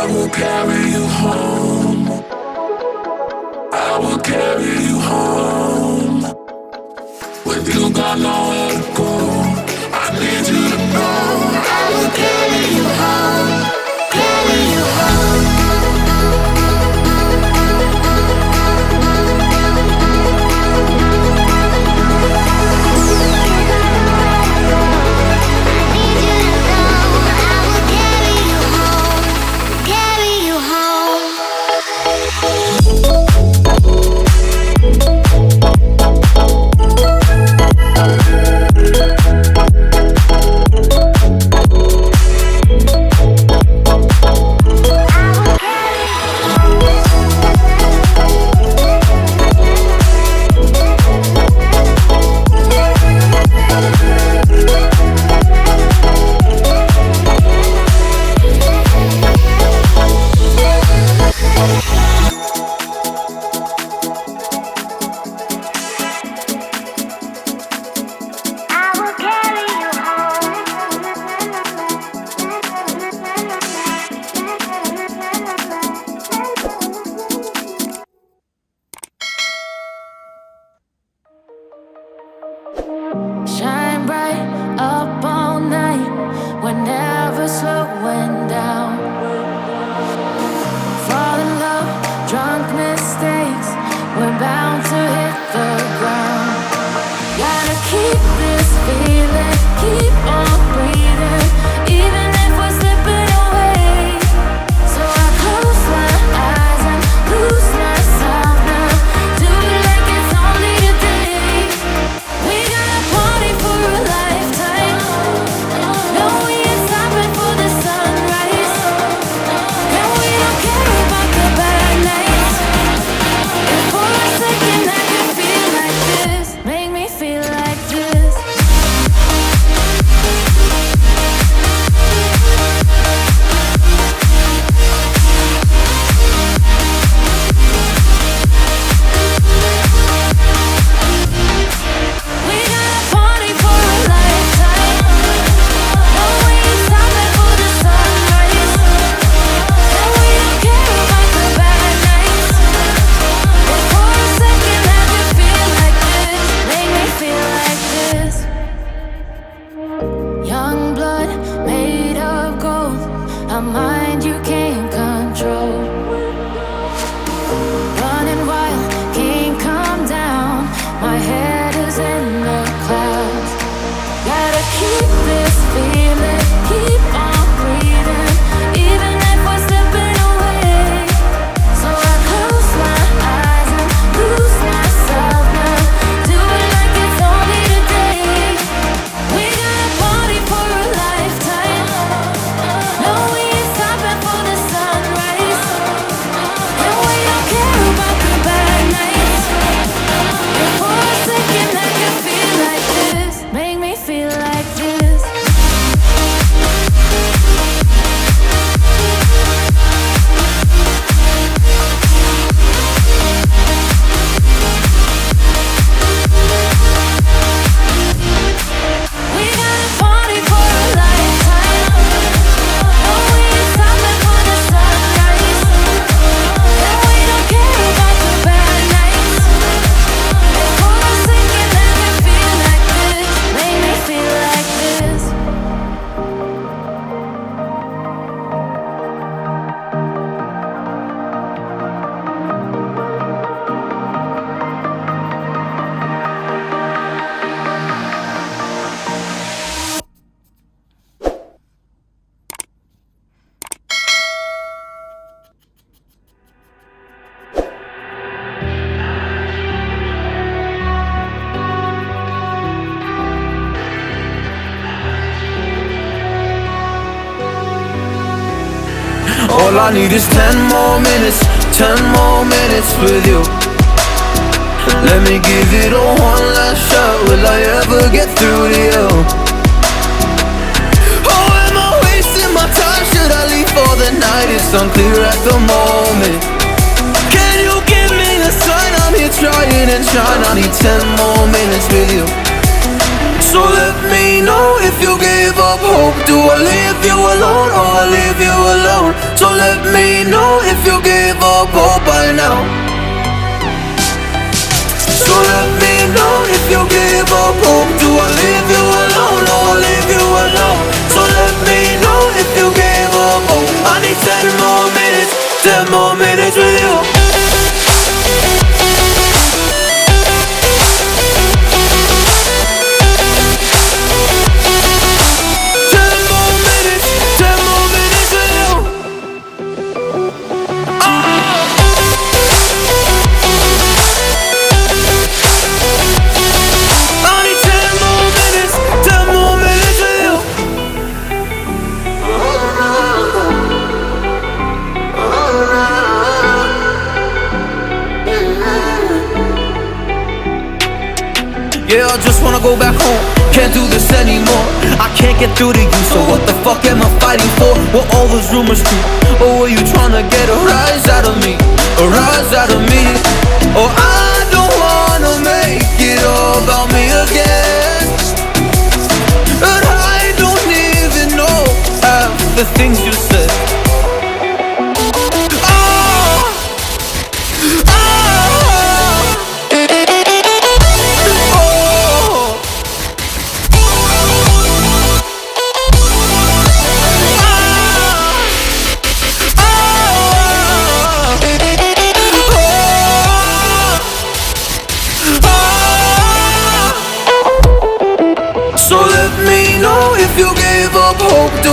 will carry you home. I will carry you home. When you got nowhere to go, I need you to know I will carry you home. Carry you home. Shine bright up all night, we're never slowing down. Fall in love, drunk mistakes, we're bound to hit the ground. Gotta keep this feeling, keep on breathing, even if we're slipping away. So I close my eyes and lose myself now, do it like it's only today. We got a party for a lifetime, no, we ain't stopping for the sunrise, and we don't care about the bad nights. If for a second I can feel like this, make me feel like this. We got a party for a lifetime, no, we ain't stopping for the sunrise, and we don't care about the bad nights. If for a second I can feel like this, make me feel like this. Young blood made of gold, a mind you can't control. Running wild, can't come down, my head is in the clouds. Gotta keep this feeling, keep on breathing, even if we're slipping away. So I close my eyes and lose myself now, do it like it's only today. We got a party for a lifetime, no, we ain't stopping for the sunrise, and we don't care about the bad nights. If for a second I can feel like this, make me feel like this. We got a party for a lifetime, no, we ain't stopping for the sunrise, and we don't care about the bad nights. If for a second I can feel like this, make me feel like this. All I need is 10 more minutes, 10 more minutes with you. Let me give it a one last shot, will I ever get through to you? Oh, am I wasting my time? Should I leave for the night? It's unclear at the moment. Can you give me a sign? I'm here trying and trying. I need 10 more minutes with you. So let me know if you gave up hope. Do I leave you alone or I leave you alone? So let me up hope by now. So let me know if you give up hope. Do I leave you alone? No, I leave you alone. So let me know if you give up hope. I need 10 more minutes, 10 more minutes with you. Yeah, I just wanna go back home. Can't do this anymore. I can't get through to you, so what the fuck am I fighting for? Were all those rumors true? Or were you trying to get a rise out of me? A rise out of me? Oh, I don't wanna make it all about me again. And I don't even know half the things you said. So let me know if you gave up hope.